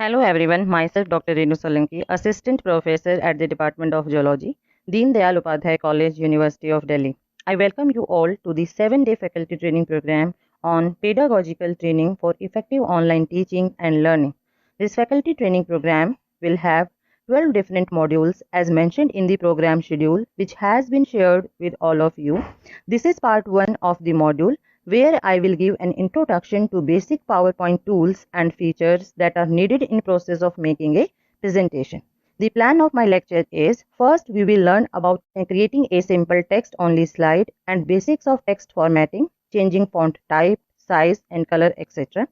Hello everyone, myself Dr. Renu Solanki, Assistant Professor at the Department of Geology, Deen Dayal Upadhyay College, University of Delhi. I welcome you all to the 7-day faculty training program on pedagogical training for effective online teaching and learning. This faculty training program will have 12 different modules as mentioned in the program schedule, which has been shared with all of you. This is part 1 of the module where I will give an introduction to basic PowerPoint tools and features that are needed in process of making a presentation. The plan of my lecture is, first we will learn about creating a simple text only slide and basics of text formatting, changing font type, size and color, etc.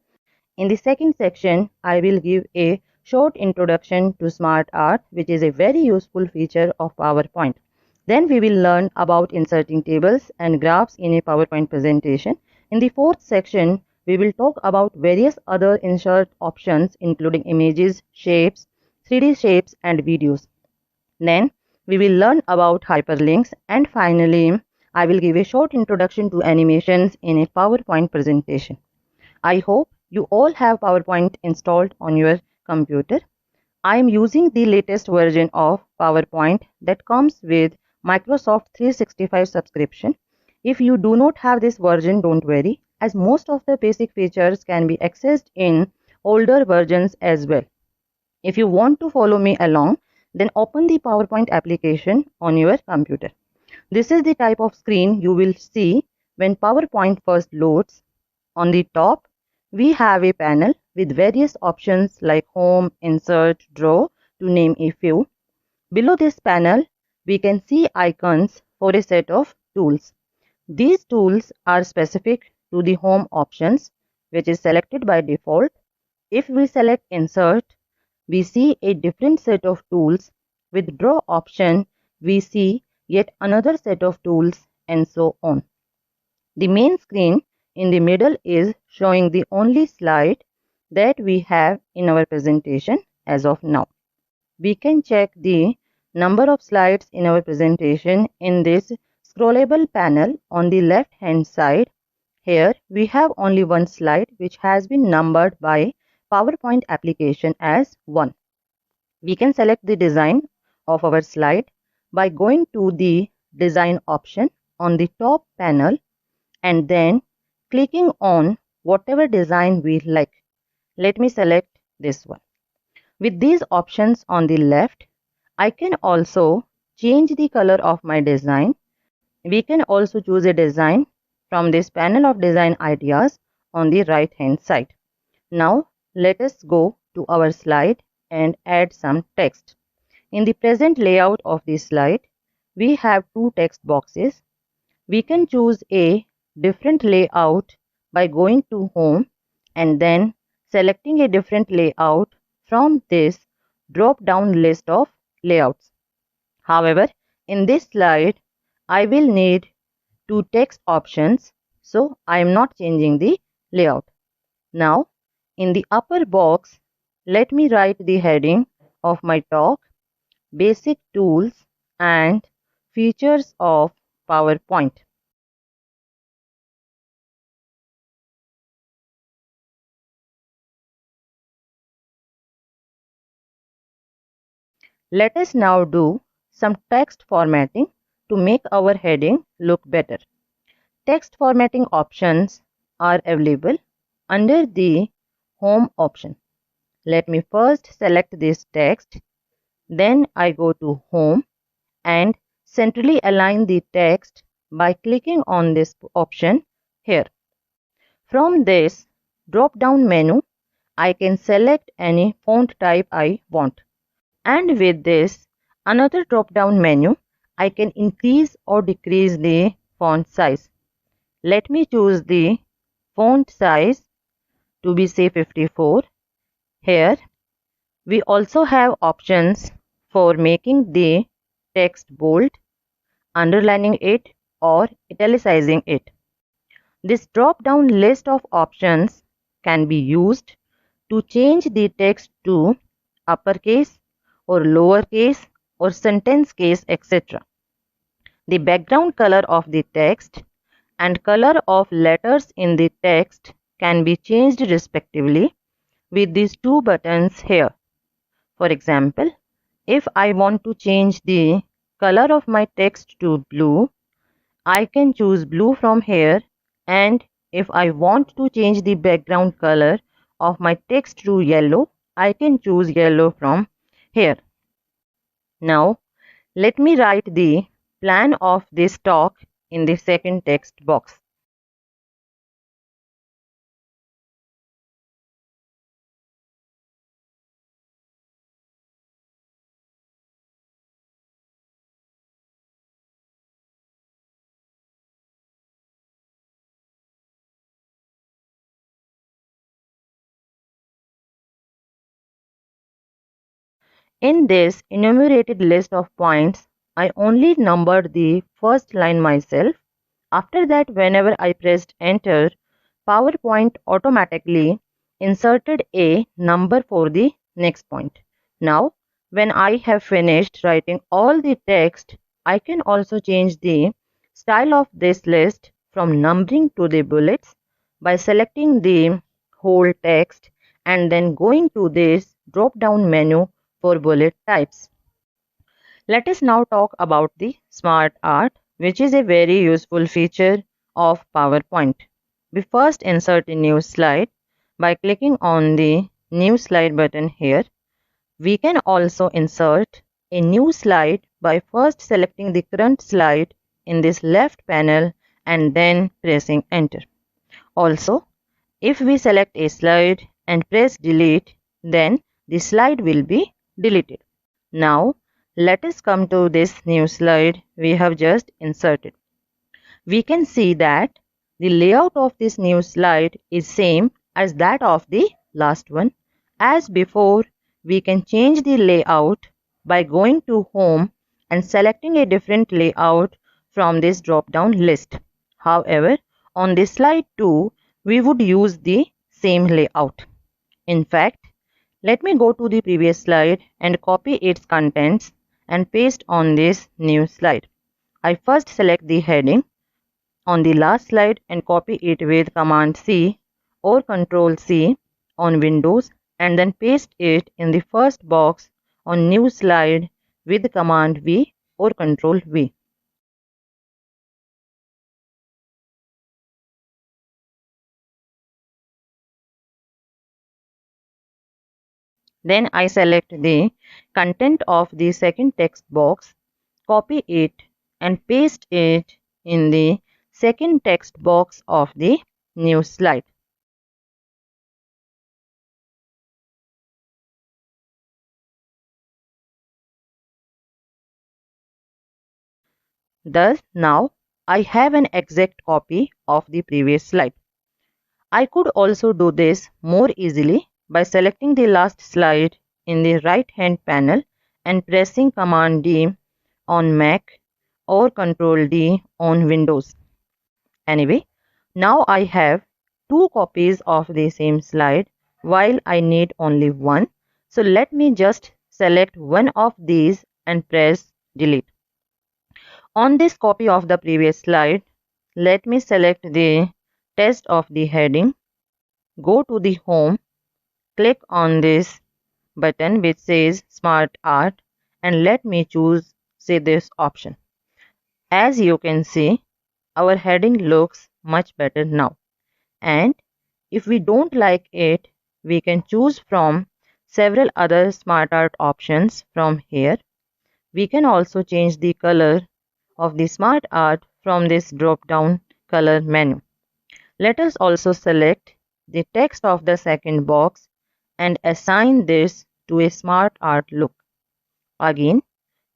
In the second section, I will give a short introduction to Smart Art, which is a very useful feature of PowerPoint. Then we will learn about inserting tables and graphs in a PowerPoint presentation. In the fourth section, we will talk about various other insert options including images, shapes, 3D shapes and videos. Then we will learn about hyperlinks, and finally I will give a short introduction to animations in a PowerPoint presentation. I hope you all have PowerPoint installed on your computer. I am using the latest version of PowerPoint that comes with Microsoft 365 subscription. If you do not have this version, don't worry, as most of the basic features can be accessed in older versions as well. If you want to follow me along, then open the PowerPoint application on your computer. This is the type of screen you will see when PowerPoint first loads. On the top, we have a panel with various options like Home, Insert, Draw, to name a few. Below this panel, we can see icons for a set of tools. These tools are specific to the Home options, which is selected by default. If we select Insert, we see a different set of tools. With Draw option, we see yet another set of tools, and so on. The main screen in the middle is showing the only slide that we have in our presentation as of now. We can check the number of slides in our presentation in this scrollable panel on the left hand side. Here we have only one slide which has been numbered by PowerPoint application as 1. We can select the design of our slide by going to the design option on the top panel and then clicking on whatever design we like. Let me select this one. With these options on the left, I can also change the color of my design. We can also choose a design from this panel of design ideas on the right hand side. Now let us go to our slide and add some text. In the present layout of this slide, we have two text boxes. We can choose a different layout by going to Home and then selecting a different layout from this drop down list of layouts. However, in this slide, I will need two text options, so I am not changing the layout. Now, in the upper box, let me write the heading of my talk, Basic Tools and Features of PowerPoint. Let us now do some text formatting to make our heading look better. Text formatting options are available under the Home option. Let me first select this text, then I go to Home and centrally align the text by clicking on this option here. From this drop down menu, I can select any font type I want. And with this another drop down menu, I can increase or decrease the font size. Let me choose the font size to be say 54. Here we also have options for making the text bold, underlining it or italicizing it. This drop down list of options can be used to change the text to uppercase or lowercase or sentence case, etc. The background color of the text and color of letters in the text can be changed respectively. with these two buttons here. For example, if I want to change the color of my text to blue, I can choose blue from here, and if I want to change the background color of my text to yellow, I can choose yellow from here. Now, let me write the plan of this talk in the second text box. In this enumerated list of points, I only numbered the first line myself. After that, whenever I pressed enter, PowerPoint automatically inserted a number for the next point. Now, when I have finished writing all the text, I can also change the style of this list from numbering to the bullets by selecting the whole text and then going to this drop down menu for bullet types. Let us now talk about the Smart Art, which is a very useful feature of PowerPoint. We first insert a new slide by clicking on the New Slide button here. We can also insert a new slide by first selecting the current slide in this left panel and then pressing enter. Also, if we select a slide and press delete, then the slide will be deleted. Now, let us come to this new slide we have just inserted. We can see that the layout of this new slide is same as that of the last one. As before, we can change the layout by going to Home and selecting a different layout from this drop-down list. However, on this slide 2, we would use the same layout. In fact, let me go to the previous slide and copy its contents and paste on this new slide. I first select the heading on the last slide and copy it with Command C or Control C on Windows and then paste it in the first box on new slide with Command V or Control V. Then I select the content of the second text box, copy it and paste it in the second text box of the new slide. Thus, now I have an exact copy of the previous slide. I could also do this more easily by selecting the last slide in the right hand panel and pressing Command D on Mac or Control D on Windows. Anyway, now I have two copies of the same slide while I need only one. So let me just select one of these and press delete. On this copy of the previous slide, let me select the text of the heading, go to the home, click on this button which says Smart Art and let me choose say this option. As you can see, our heading looks much better now. And if we don't like it, we can choose from several other Smart Art options from here. We can also change the color of the Smart Art from this drop down color menu. Let us also select the text of the second box and assign this to a Smart Art look. Again,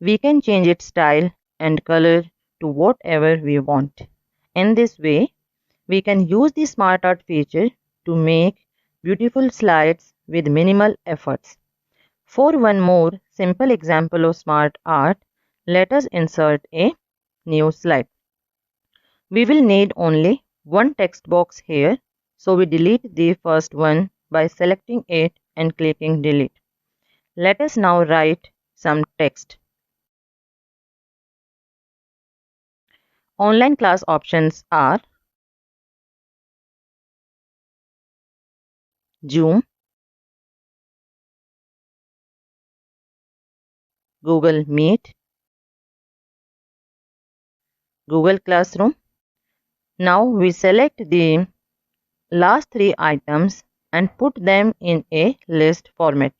we can change its style and color to whatever we want. In this way, we can use the Smart Art feature to make beautiful slides with minimal efforts. For one more simple example of Smart Art, let us insert a new slide. We will need only one text box here, so we delete the first one by selecting it and clicking delete. Let us now write some text. Online class options are Zoom, Google Meet, Google Classroom. Now we select the last three items and put them in a list format.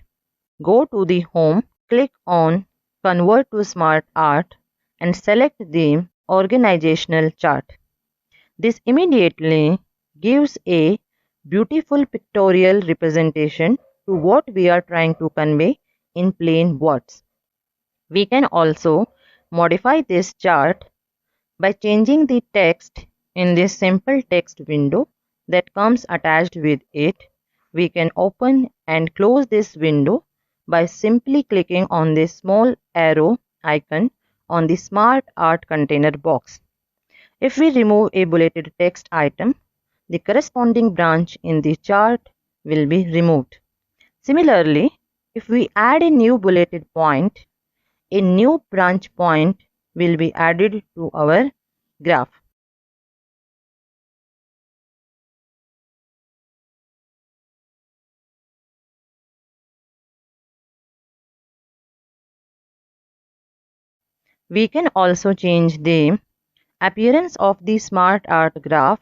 Go to the home, click on Convert to Smart Art and select the organizational chart. This immediately gives a beautiful pictorial representation to what we are trying to convey in plain words. We can also modify this chart by changing the text in this simple text window that comes attached with it. We can open and close this window by simply clicking on this small arrow icon on the Smart Art container box. If we remove a bulleted text item, the corresponding branch in the chart will be removed. Similarly, if we add a new bulleted point, a new branch point will be added to our graph. We can also change the appearance of the Smart Art graph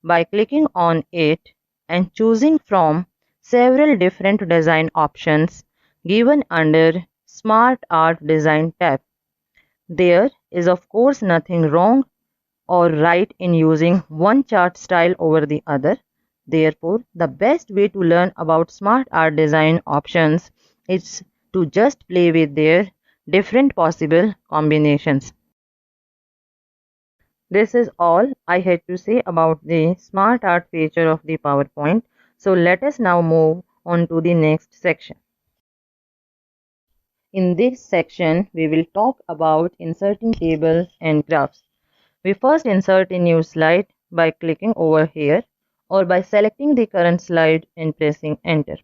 by clicking on it and choosing from several different design options given under Smart Art Design tab. There is of course nothing wrong or right in using one chart style over the other. Therefore, the best way to learn about Smart Art Design options is to just play with their different possible combinations. This is all I had to say about the Smart Art feature of the PowerPoint. So let us now move on to the next section. In this section, we will talk about inserting tables and graphs. We first insert a new slide by clicking over here or by selecting the current slide and pressing enter.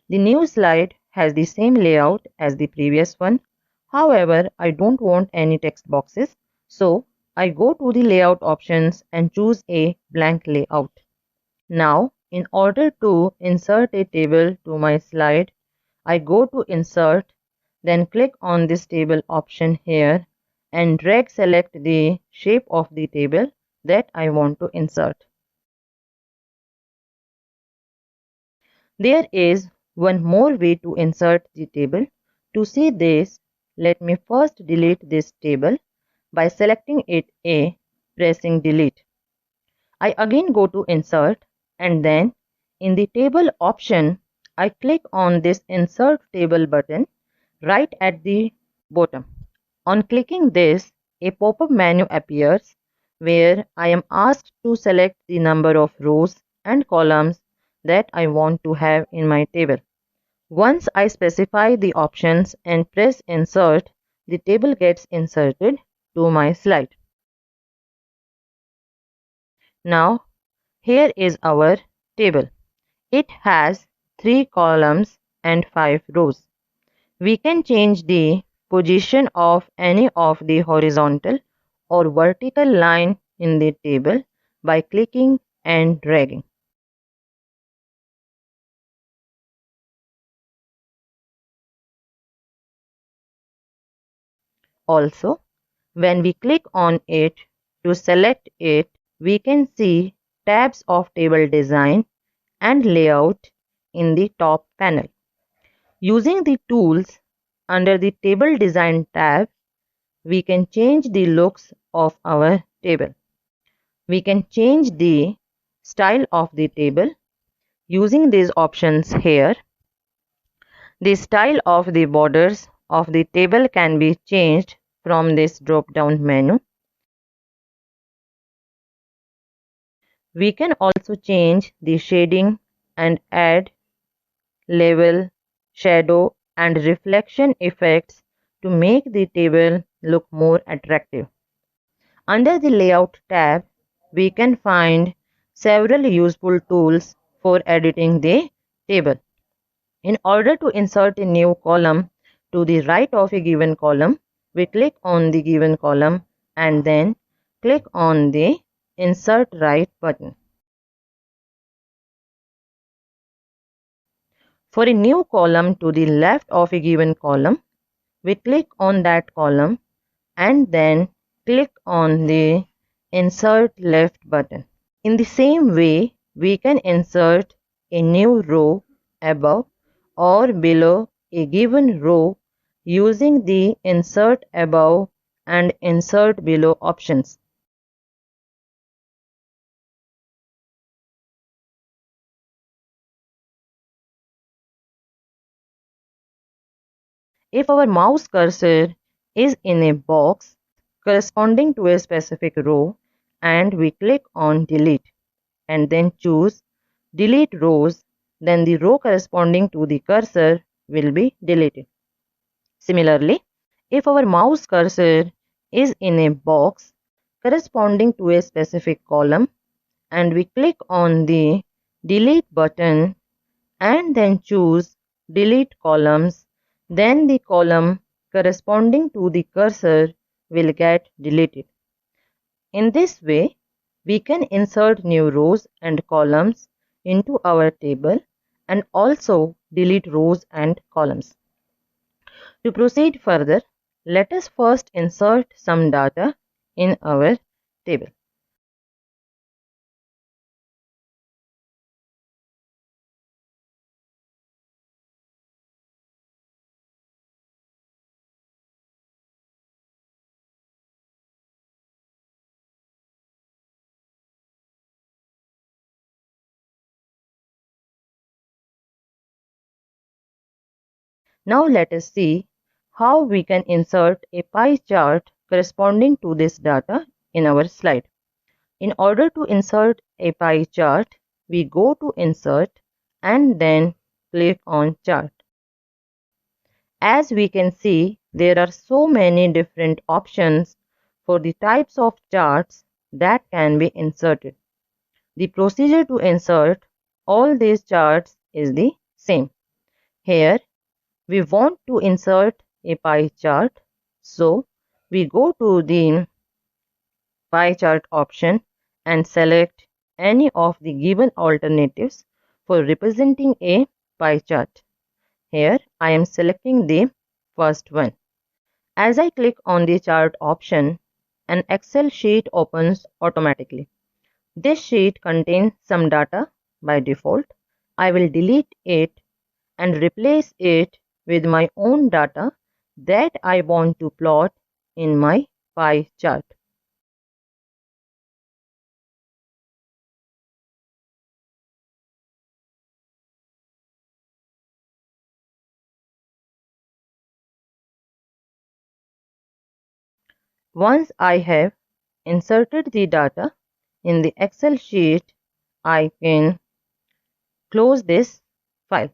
The new slide has the same layout as the previous one. However, I don't want any text boxes, so I go to the layout options and choose a blank layout. Now, in order to insert a table to my slide, I go to insert, then click on this table option here and drag select the shape of the table that I want to insert. There is one more way to insert the table. To see this, let me first delete this table by selecting it A, pressing delete. I again go to insert and then in the table option, I click on this insert table button right at the bottom. On clicking this, a pop-up menu appears where I am asked to select the number of rows and columns that I want to have in my table. Once I specify the options and press insert, the table gets inserted to my slide. Now, here is our table. It has 3 columns and 5 rows. We can change the position of any of the horizontal or vertical line in the table by clicking and dragging. Also, when we click on it to select it, we can see tabs of table design and layout in the top panel. Using the tools under the table design tab, we can change the looks of our table. We can change the style of the table using these options here. The style of the borders of the table can be changed from this drop down menu. We can also change the shading and add level, shadow and reflection effects to make the table look more attractive. Under the Layout tab, we can find several useful tools for editing the table. In order to insert a new column to the right of a given column, we click on the given column and then click on the Insert Right button. For a new column to the left of a given column, we click on that column and then click on the Insert Left button. In the same way, we can insert a new row above or below a given row using the Insert Above and Insert Below options. If our mouse cursor is in a box corresponding to a specific row and we click on Delete and then choose Delete Rows, then the row corresponding to the cursor will be deleted. Similarly, if our mouse cursor is in a box corresponding to a specific column and we click on the Delete button and then choose Delete Columns, then the column corresponding to the cursor will get deleted. In this way, we can insert new rows and columns into our table and also delete rows and columns. To proceed further, let us first insert some data in our table. Now let us see how we can insert a pie chart corresponding to this data in our slide. In order to insert a pie chart, we go to Insert and then click on Chart. As we can see, there are so many different options for the types of charts that can be inserted. The procedure to insert all these charts is the same. Here, we want to insert a pie chart, so we go to the pie chart option and select any of the given alternatives for representing a pie chart. Here I am selecting the first one. As I click on the chart option, an Excel sheet opens automatically. This sheet contains some data by default. I will delete it and replace it with my own data that I want to plot in my pie chart. Once I have inserted the data in the Excel sheet, I can close this file.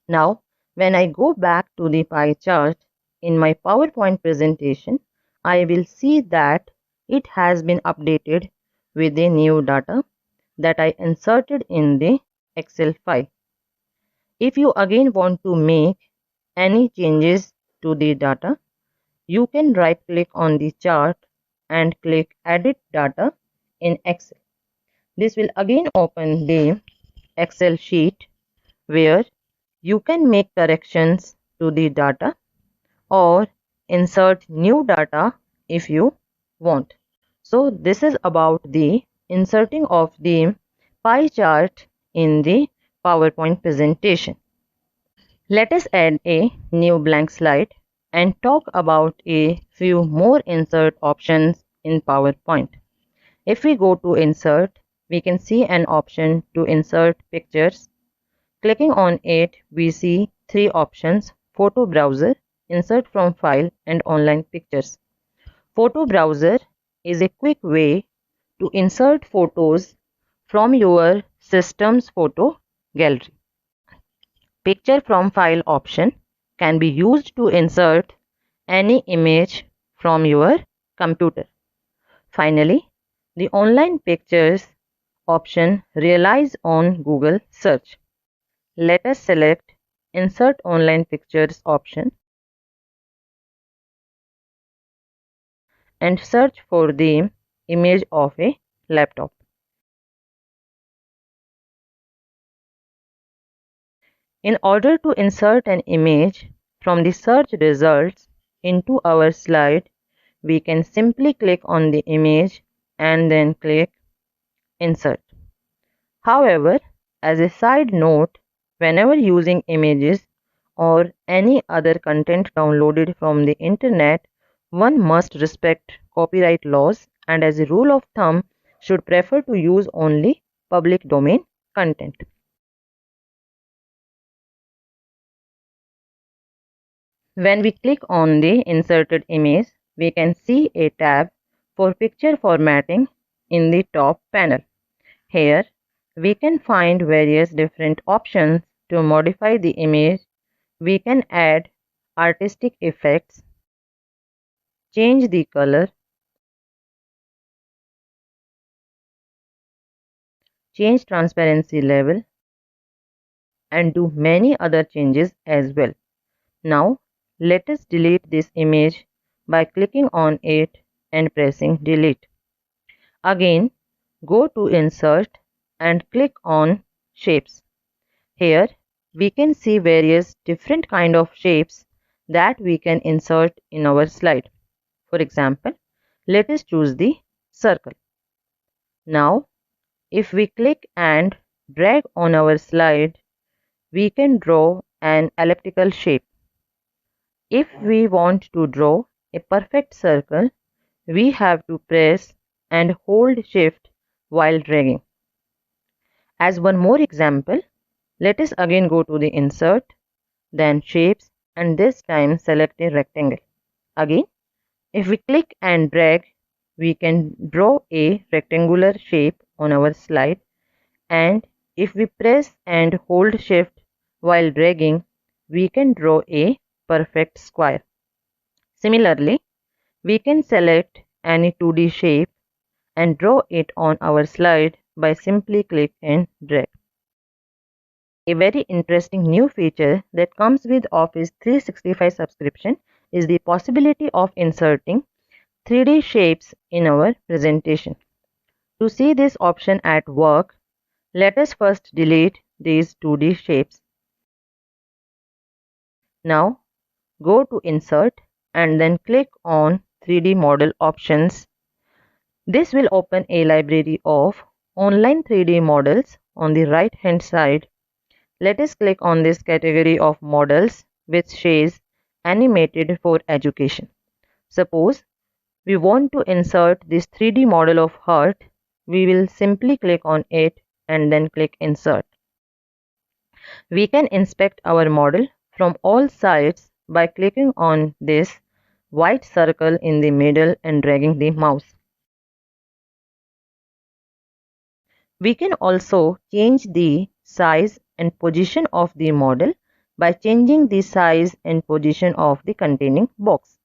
Now, when I go back to the pie chart in my PowerPoint presentation, I will see that it has been updated with the new data that I inserted in the Excel file. If you again want to make any changes to the data, you can right click on the chart and click Edit Data in Excel. This will again open the Excel sheet where you can make corrections to the data or insert new data if you want. So this is about the inserting of the pie chart in the PowerPoint presentation. Let us add a new blank slide and talk about a few more insert options in PowerPoint. If we go to Insert, we can see an option to insert pictures. Clicking on it, we see three options: Photo Browser, Insert from File, and Online Pictures. Photo Browser is a quick way to insert photos from your system's photo gallery. Picture from File option can be used to insert any image from your computer. Finally, the Online Pictures option relies on Google search. Let us select Insert Online Pictures option and search for the image of a laptop. In order to insert an image from the search results, into our slide, we can simply click on the image and then click Insert. However, as a side note, whenever using images or any other content downloaded from the internet, one must respect copyright laws and as a rule of thumb should prefer to use only public domain content. When we click on the inserted image, we can see a tab for picture formatting in the top panel. Here, we can find various different options to modify the image. We can add artistic effects, change the color, change transparency level, and do many other changes as well. Now, let us delete this image by clicking on it and pressing delete. Again, go to Insert and click on Shapes. Here, we can see various different kind of shapes that we can insert in our slide. For example, let us choose the circle. Now, if we click and drag on our slide, we can draw an elliptical shape. If we want to draw a perfect circle, we have to press and hold Shift while dragging. As one more example, let us again go to the Insert, then Shapes, and this time select a rectangle. Again, if we click and drag, we can draw a rectangular shape on our slide, and if we press and hold Shift while dragging, we can draw a perfect square. Similarly, we can select any 2D shape and draw it on our slide by simply click and drag. A very interesting new feature that comes with Office 365 subscription is the possibility of inserting 3D shapes in our presentation. To see this option at work, let us first delete these 2D shapes. Now, go to Insert and then click on 3D model options. This will open a library of online 3D models on the right hand side. Let us click on this category of models which says animated for education. Suppose we want to insert this 3D model of heart. We will simply click on it and then click Insert. We can inspect our model from all sides by clicking on this white circle in the middle and dragging the mouse. We can also change the size and position of the model by changing the size and position of the containing box.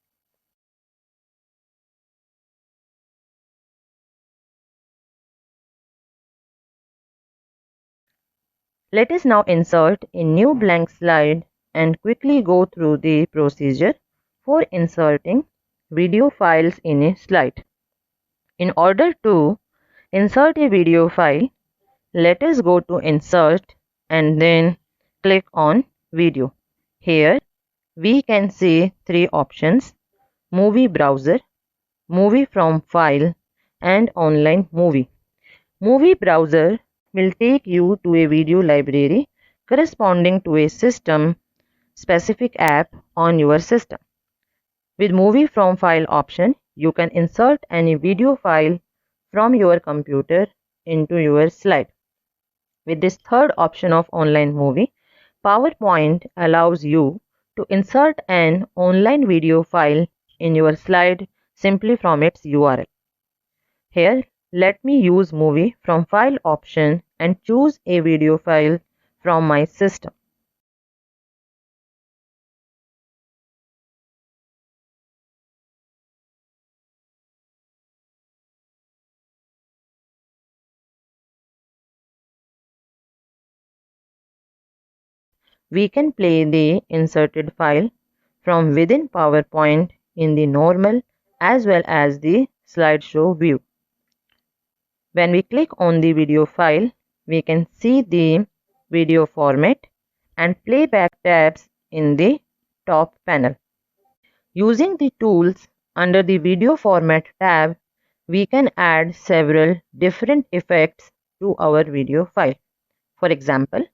Let us now insert a new blank slide and quickly go through the procedure for inserting video files in a slide. In order to insert a video file, let us go to Insert and then click on Video. Here we can see three options: Movie Browser, Movie from File, and Online Movie. Movie Browser will take you to a video library corresponding to a system specific app on your system. With Movie from File option, you can insert any video file from your computer into your slide. With this third option of Online Movie, PowerPoint allows you to insert an online video file in your slide simply from its URL. Here, let me use Movie from File option and choose a video file from my system. We can play the inserted file from within PowerPoint in the normal as well as the slideshow view. When we click on the video file, we can see the video format and playback tabs in the top panel. Using the tools under the video format tab, we can add several different effects to our video file. For example,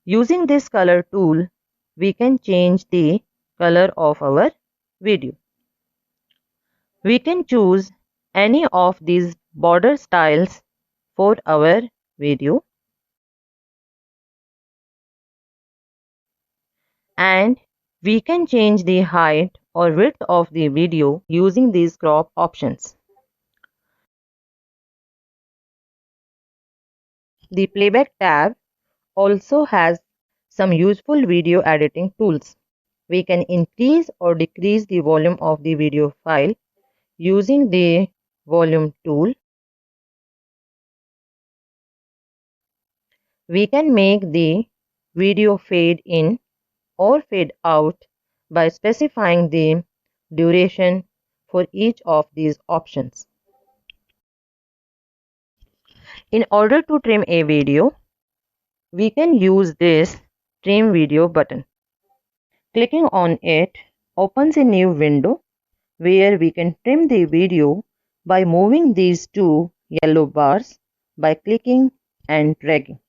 using this color tool, we can change the color of our video. We can choose any of these border styles for our video, and we can change the height or width of the video using these crop options. The playback tab also has some useful video editing tools. We can increase or decrease the volume of the video file using the volume tool. We can make the video fade in or fade out by specifying the duration for each of these options. In order to trim a video, we can use this trim video button. Clicking on it opens a new window where we can trim the video by moving these two yellow bars by clicking and dragging.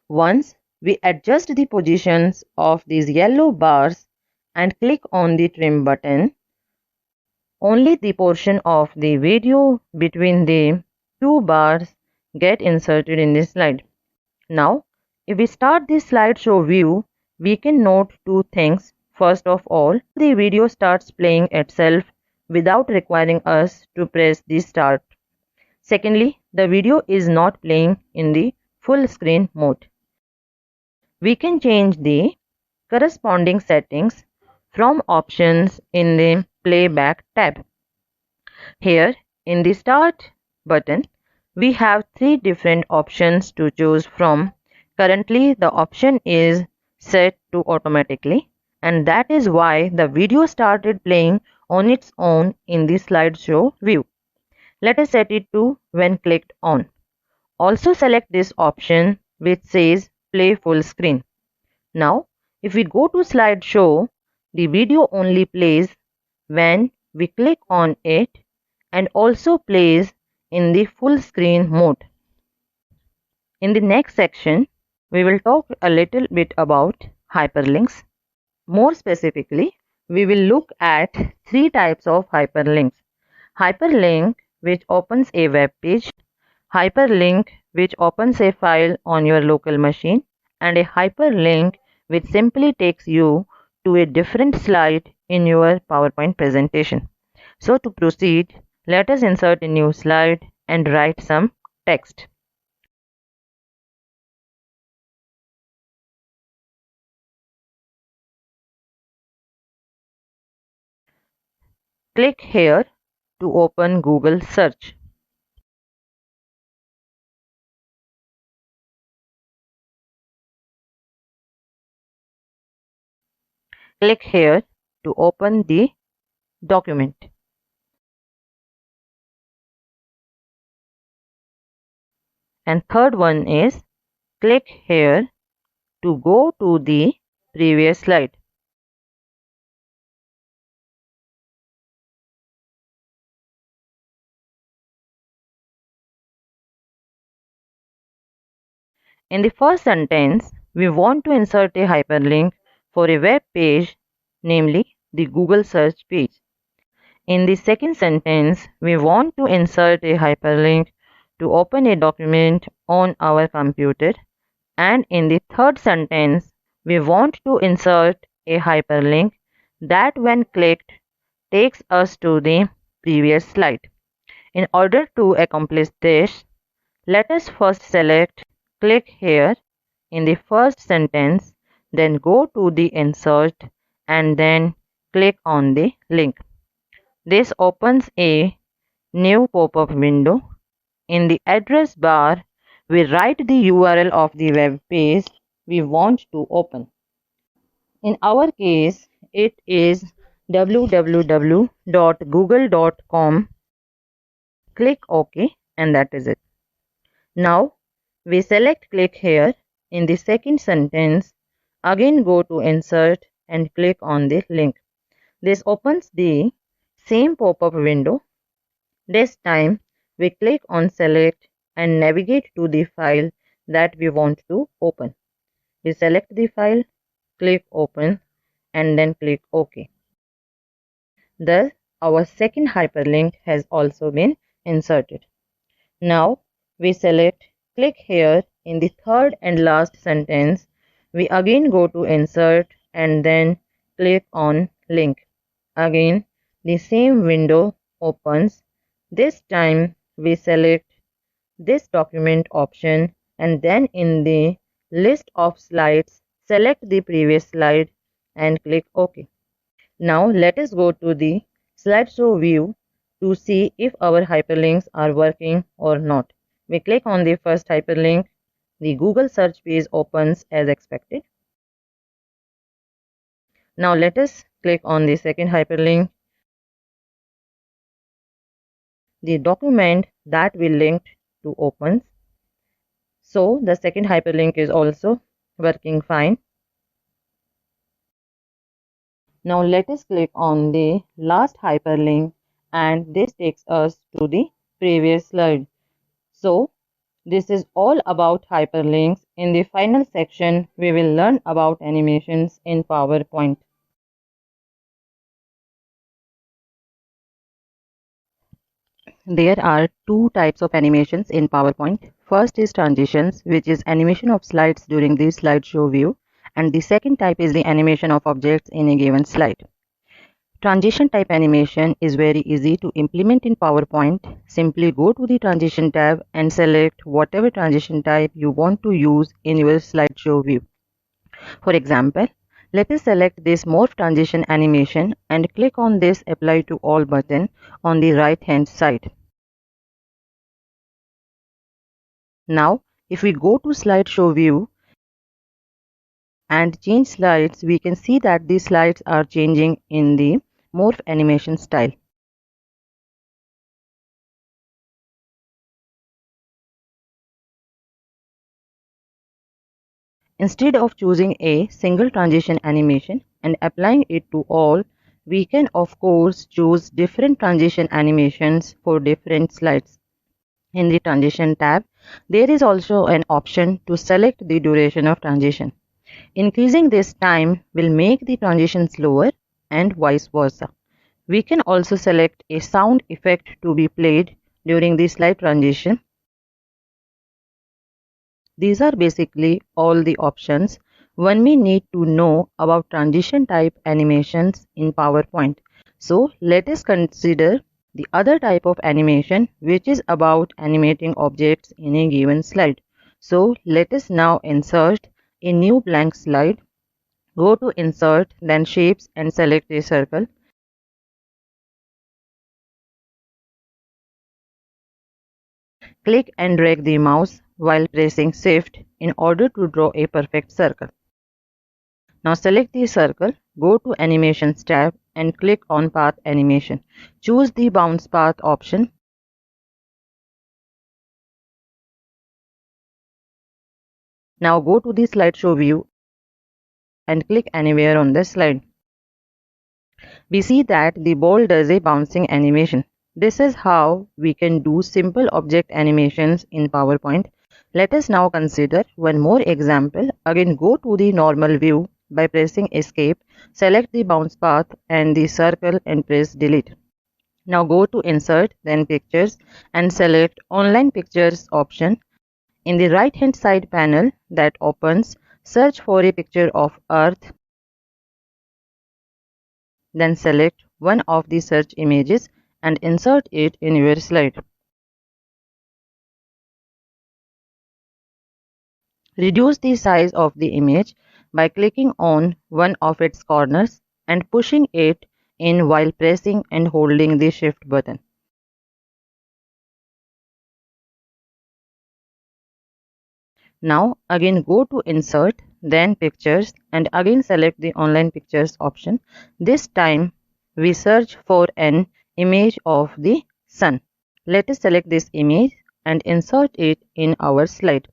Once we adjust the positions of these yellow bars and click on the trim button, only the portion of the video between the two bars get inserted in the slide. Now, if we start the slideshow view, we can note two things. First of all, the video starts playing itself without requiring us to press the start. Secondly, the video is not playing in the full screen mode. We can change the corresponding settings from options in the playback tab. Here in the start button, we have three different options to choose from. Currently, the option is set to automatically, and that is why the video started playing on its own in the slideshow view. Let us set it to when clicked on. Also select this option which says play full screen. Now, if we go to slideshow, the video only plays when we click on it and also plays in the full screen mode. In the next section, we will talk a little bit about hyperlinks. More specifically, we will look at three types of hyperlinks. Hyperlink which opens a web page, hyperlink which opens a file on your local machine, and a hyperlink which simply takes you to a different slide in your PowerPoint presentation. So to proceed, let us insert a new slide and write some text. Click here to open Google search. Click here to open the document. And third one is click here to go to the previous slide. In the first sentence, we want to insert a hyperlink for a web page, namely the Google search page. In the second sentence, we want to insert a hyperlink to open a document on our computer. And in the third sentence, we want to insert a hyperlink that when clicked takes us to the previous slide. In order to accomplish this, let us first select click here in the first sentence, then go to the insert and then click on the link. This opens a new pop-up window. In the address bar, we write the URL of the web page we want to open. In our case, it is www.google.com. Click OK, and that is it. Now we select click here in the second sentence. Again go to insert and click on the link. This opens the same pop-up window. This time we click on select and navigate to the file that we want to open. We select the file, click open, and then click OK. Thus, our second hyperlink has also been inserted. Now we select click here in the third and last sentence. We again go to insert and then click on link. Again the same window opens. This time we select this document option and then in the list of slides select the previous slide and click OK. Now let us go to the slideshow view to see if our hyperlinks are working or not. We click on the first hyperlink. The Google search page opens as expected. Now let us click on the second hyperlink. The document that we linked to opens. So the second hyperlink is also working fine. Now let us click on the last hyperlink and this takes us to the previous slide. So this is all about hyperlinks. In the final section, we will learn about animations in PowerPoint. There are two types of animations in PowerPoint. First is transitions, which is animation of slides during the slideshow view, and the second type is the animation of objects in a given slide. Transition type animation is very easy to implement in PowerPoint. Simply go to the transition tab and select whatever transition type you want to use in your slideshow view. For example, let us select this morph transition animation and click on this apply to all button on the right hand side. Now if we go to slideshow view and change slides, we can see that the slides are changing in the morph animation style. Instead of choosing a single transition animation and applying it to all, we can of course choose different transition animations for different slides. In the transition tab, there is also an option to select the duration of transition. Increasing this time will make the transition slower and vice versa. We can also select a sound effect to be played during the slide transition. These are basically all the options one may need to know about transition type animations in PowerPoint. So let us consider the other type of animation, which is about animating objects in a given slide. So let us now insert a new blank slide. Go to insert, then shapes and select a circle. Click and drag the mouse while pressing shift in order to draw a perfect circle. Now select the circle, go to Animations tab and click on Path Animation. Choose the Bounce Path option. Now go to the slideshow view and click anywhere on the slide. We see that the ball does a bouncing animation. This is how we can do simple object animations in PowerPoint. Let us now consider one more example. Again, go to the normal view by pressing Escape, select the bounce path and the circle and press Delete. Now go to Insert, then Pictures and select Online Pictures option. In the right hand side panel that opens, search for a picture of Earth. Then select one of the search images and insert it in your slide. Reduce the size of the image by clicking on one of its corners and pushing it in while pressing and holding the shift button. Now again go to insert, then Pictures, and again select the Online Pictures option. This time we search for an image of the sun. Let us select this image and insert it in our slide.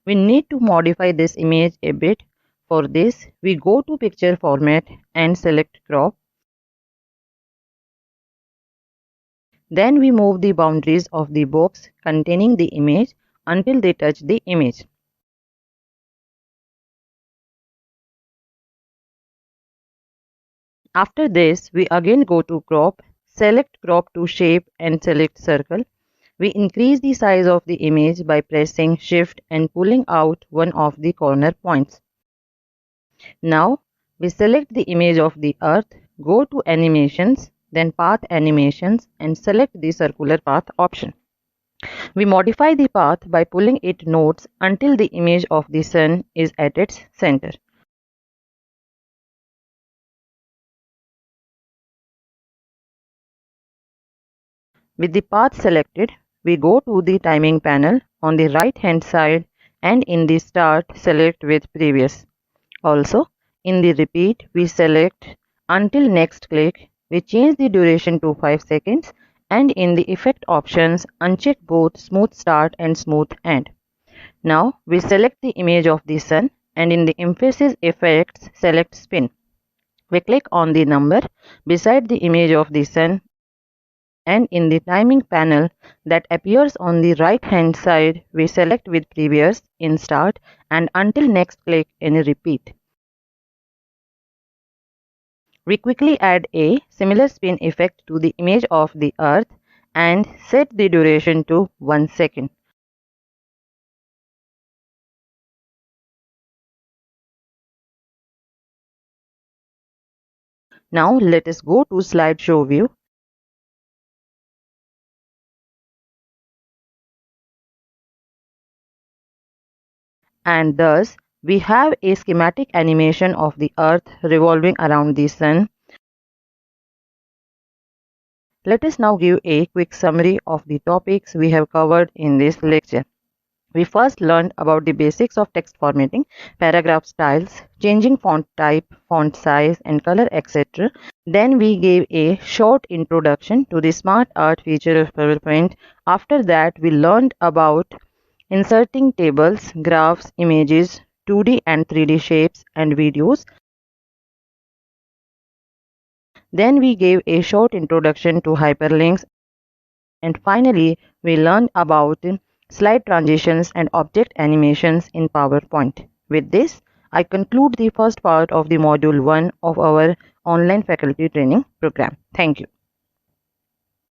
We need to modify this image a bit. For this, we go to Picture Format and select Crop. Then we move the boundaries of the box containing the image until they touch the image. After this, we again go to Crop, select Crop to Shape and select Circle. We increase the size of the image by pressing Shift and pulling out one of the corner points. Now, we select the image of the Earth, go to Animations, then Path Animations and select the Circular Path option. We modify the path by pulling it nodes until the image of the sun is at its center. With the path selected, we go to the timing panel on the right hand side and in the start select with previous. Also, in the repeat we select until next click, we change the duration to 5 seconds and in the effect options uncheck both smooth start and smooth end. Now we select the image of the sun and in the emphasis effects select spin. We click on the number beside the image of the sun and in the timing panel that appears on the right hand side we select with previous in start and until next click in repeat. We quickly add a similar spin effect to the image of the earth and set the duration to 1 second. Now let us go to slideshow view. And thus we have a schematic animation of the earth revolving around the sun. Let us now give a quick summary of the topics we have covered in this lecture. We first learned about the basics of text formatting, paragraph styles, changing font type, font size and color, etc. Then we gave a short introduction to the Smart Art feature of PowerPoint. After that, we learned about inserting tables, graphs, images, 2D and 3D shapes and videos. Then we gave a short introduction to hyperlinks. And finally, we learned about slide transitions and object animations in PowerPoint. With this, I conclude the first part of the Module 1 of our online faculty training program. Thank you.